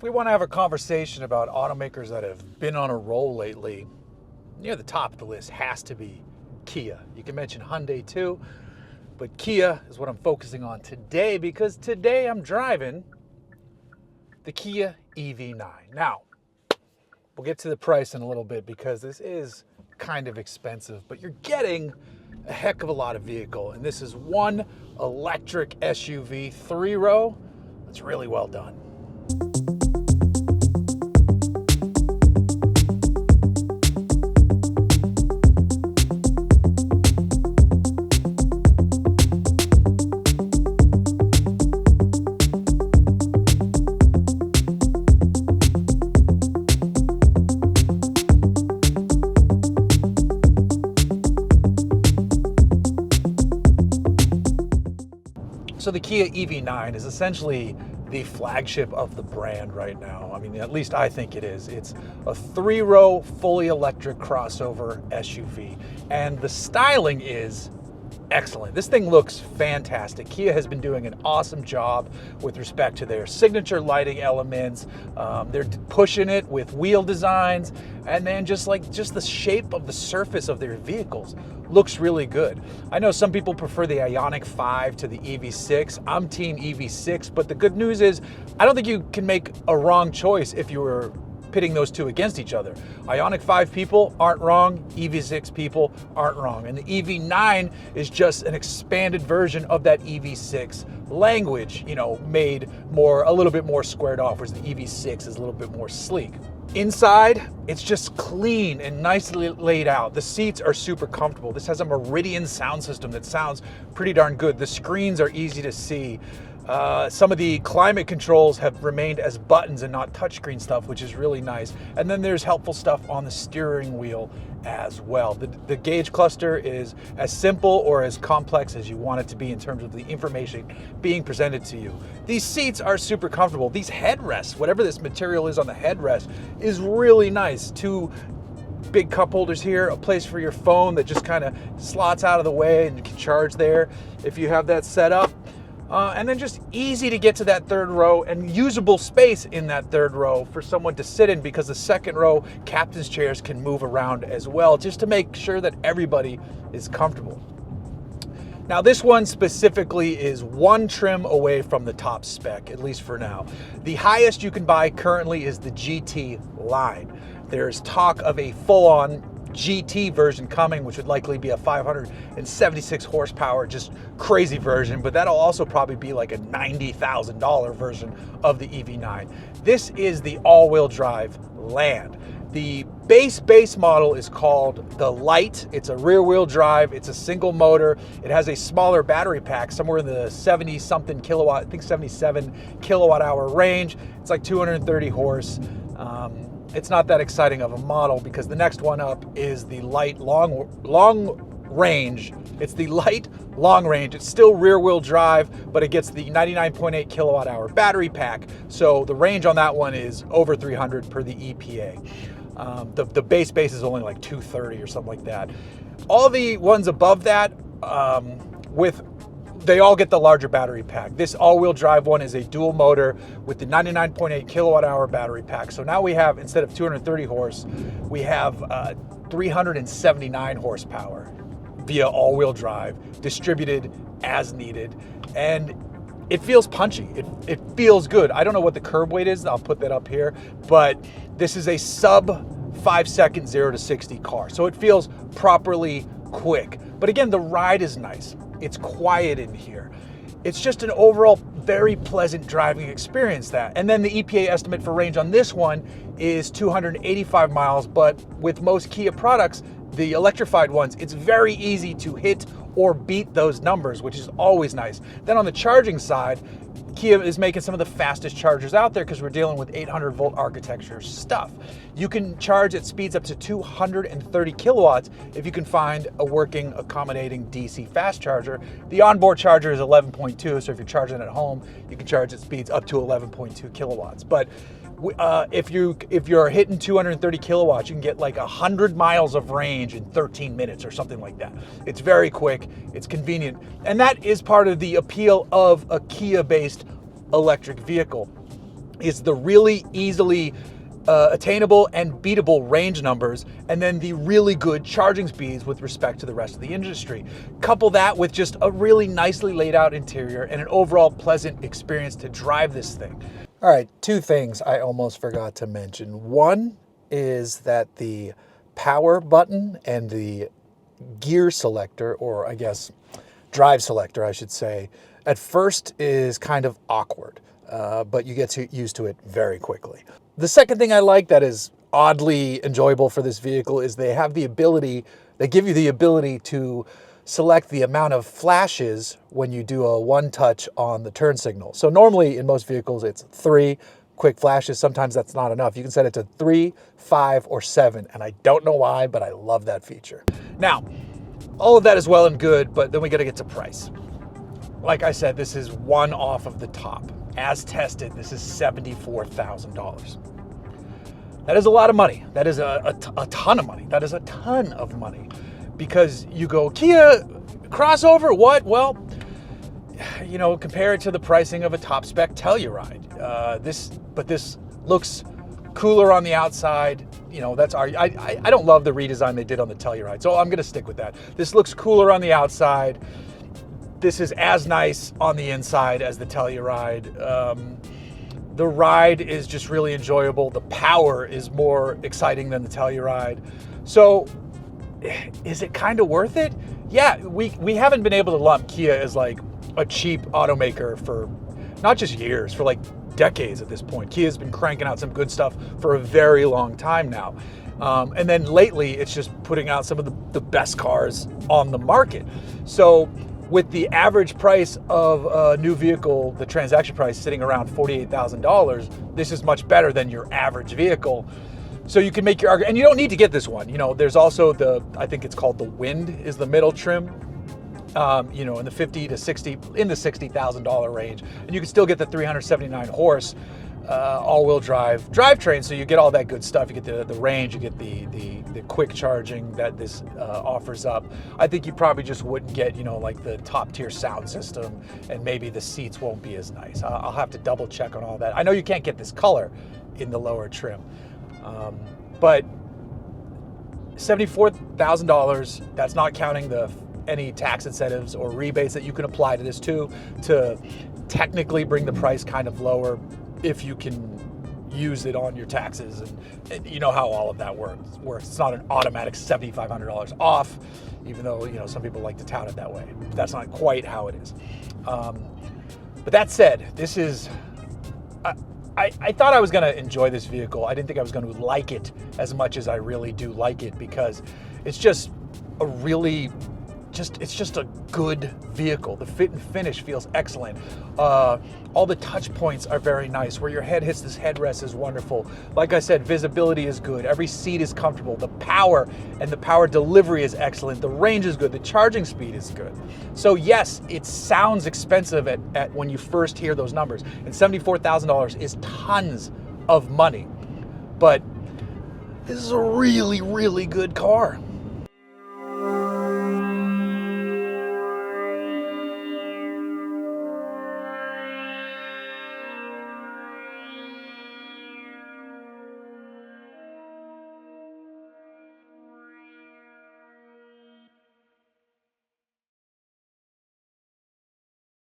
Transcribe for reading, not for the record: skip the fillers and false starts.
If we want to have a conversation about automakers that have been on a roll lately, near the top of the list has to be Kia. You can mention Hyundai too, but Kia is what I'm focusing on today because today I'm driving the Kia EV9. Now, we'll get to the price in a little bit because this is kind of expensive, but you're getting a heck of a lot of vehicle. And this is one electric SUV, 3-row. That's really well done. So the Kia EV9 is essentially the flagship of the brand right now. I mean, at least I think it is. It's a 3-row, fully electric crossover SUV. And the styling is excellent. This thing looks fantastic. Kia has been doing an awesome job with respect to their signature lighting elements. They're pushing it with wheel designs, and then just the shape of the surface of their vehicles looks really good. I know some people prefer the Ioniq 5 to the EV6. I'm team EV6, but the good news is I don't think you can make a wrong choice if you were pitting those two against each other. Ioniq 5 people aren't wrong, EV6 people aren't wrong. And the EV9 is just an expanded version of that EV6 language, made a little bit more squared off, whereas the EV6 is a little bit more sleek. Inside, it's just clean and nicely laid out. The seats are super comfortable. This has a Meridian sound system that sounds pretty darn good. The screens are easy to see. Some of the climate controls have remained as buttons and not touchscreen stuff, which is really nice. And then there's helpful stuff on the steering wheel as well. The gauge cluster is as simple or as complex as you want it to be in terms of the information being presented to you. These seats are super comfortable. These headrests, whatever this material is on the headrest, is really nice. Two big cup holders here, a place for your phone that just kind of slots out of the way and you can charge there if you have that set up. And then just easy to get to that third row and usable space in that third row for someone to sit in, because the second row captain's chairs can move around as well, just to make sure that everybody is comfortable. Now this one specifically is one trim away from the top spec, at least for now. The highest you can buy currently is the GT line. There's talk of a full-on GT version coming, which would likely be a 576 horsepower, just crazy version, but that'll also probably be like a $90,000 version of the EV9. This is the all-wheel drive Land. The base model is called the Lite. It's a rear-wheel drive. It's a single motor. It has a smaller battery pack, somewhere in the 70-something kilowatt, I think 77 kilowatt hour range. It's like 230 horse. It's not that exciting of a model because the next one up is the Lite long range. It's the Lite long range. It's still rear wheel drive, but it gets the 99.8 kilowatt hour battery pack. So the range on that one is over 300 per the EPA. The base is only like 230 or something like that. All the ones above that, they all get the larger battery pack. This all-wheel drive one is a dual motor with the 99.8 kilowatt hour battery pack. So now we have, instead of 230 horse, we have 379 horsepower via all-wheel drive, distributed as needed. And it feels punchy. It feels good. I don't know what the curb weight is. I'll put that up here. But this is a sub 5 second 0 to 60 car. So it feels properly quick. But again, the ride is nice. It's quiet in here. It's just an overall very pleasant driving experience. And then the EPA estimate for range on this one is 285 miles, but with most Kia products, the electrified ones, it's very easy to hit or beat those numbers, which is always nice. Then on the charging side, Kia is making some of the fastest chargers out there because we're dealing with 800 volt architecture stuff. You can charge at speeds up to 230 kilowatts if you can find a working, accommodating DC fast charger. The onboard charger is 11.2, so if you're charging at home, you can charge at speeds up to 11.2 kilowatts. But if you're hitting 230 kilowatts, you can get like 100 miles of range in 13 minutes or something like that. It's very quick, it's convenient, and that is part of the appeal of a Kia-based electric vehicle. is the really easily attainable and beatable range numbers, and then the really good charging speeds with respect to the rest of the industry. Couple that with just a really nicely laid out interior and an overall pleasant experience to drive this thing. All right, two things I almost forgot to mention. One is that the power button and the gear selector, or I guess drive selector, I should say, at first is kind of awkward, but you get used to it very quickly. The second thing I like that is oddly enjoyable for this vehicle is they give you the ability to select the amount of flashes when you do a one touch on the turn signal. So normally in most vehicles it's 3 quick flashes. Sometimes that's not enough. You can set it to 3, 5, or 7, and I don't know why, but I love that feature. Now, all of that is well and good, but then we got to get to price. Like I said, this is one off of the top. As tested, this is $74,000. That is a lot of money. That is a ton of money. That is a ton of money. Because you go, Kia crossover, what? Well, you know, compare it to the pricing of a top spec Telluride. But this looks cooler on the outside. You know, I don't love the redesign they did on the Telluride, so I'm going to stick with that. This looks cooler on the outside. This is as nice on the inside as the Telluride. The ride is just really enjoyable. The power is more exciting than the Telluride. So is it kind of worth it? Yeah, we haven't been able to lump Kia as like a cheap automaker for not just years, for like decades at this point. Kia's been cranking out some good stuff for a very long time now. And then lately, it's just putting out some of the best cars on the market. So with the average price of a new vehicle, the transaction price sitting around $48,000, this is much better than your average vehicle. So you can make your argument, and you don't need to get this one. You know, there's also I think it's called the Wind is the middle trim. You know, in the $60,000 range, and you can still get the 379 horse all-wheel drive drivetrain. So you get all that good stuff. You get the range, you get the quick charging that this offers up. I think you probably just wouldn't get, you know, like the top tier sound system, and maybe the seats won't be as nice. I'll have to double check on all that. I know you can't get this color in the lower trim, but $74,000. That's not counting any tax incentives or rebates that you can apply to this too, to technically bring the price kind of lower if you can use it on your taxes, and you know how all of that works. It's not an automatic $7,500 off, even though, you know, some people like to tout it that way. But that's not quite how it is. But that said, this is, I thought I was going to enjoy this vehicle. I didn't think I was going to like it as much as I really do like it, because it's just a really it's just a good vehicle. The fit and finish feels excellent. All the touch points are very nice. Where your head hits this headrest is wonderful. Like I said, visibility is good. Every seat is comfortable. The power and the power delivery is excellent. The range is good. The charging speed is good. So yes, it sounds expensive at when you first hear those numbers. And $74,000 is tons of money. But this is a really, really good car.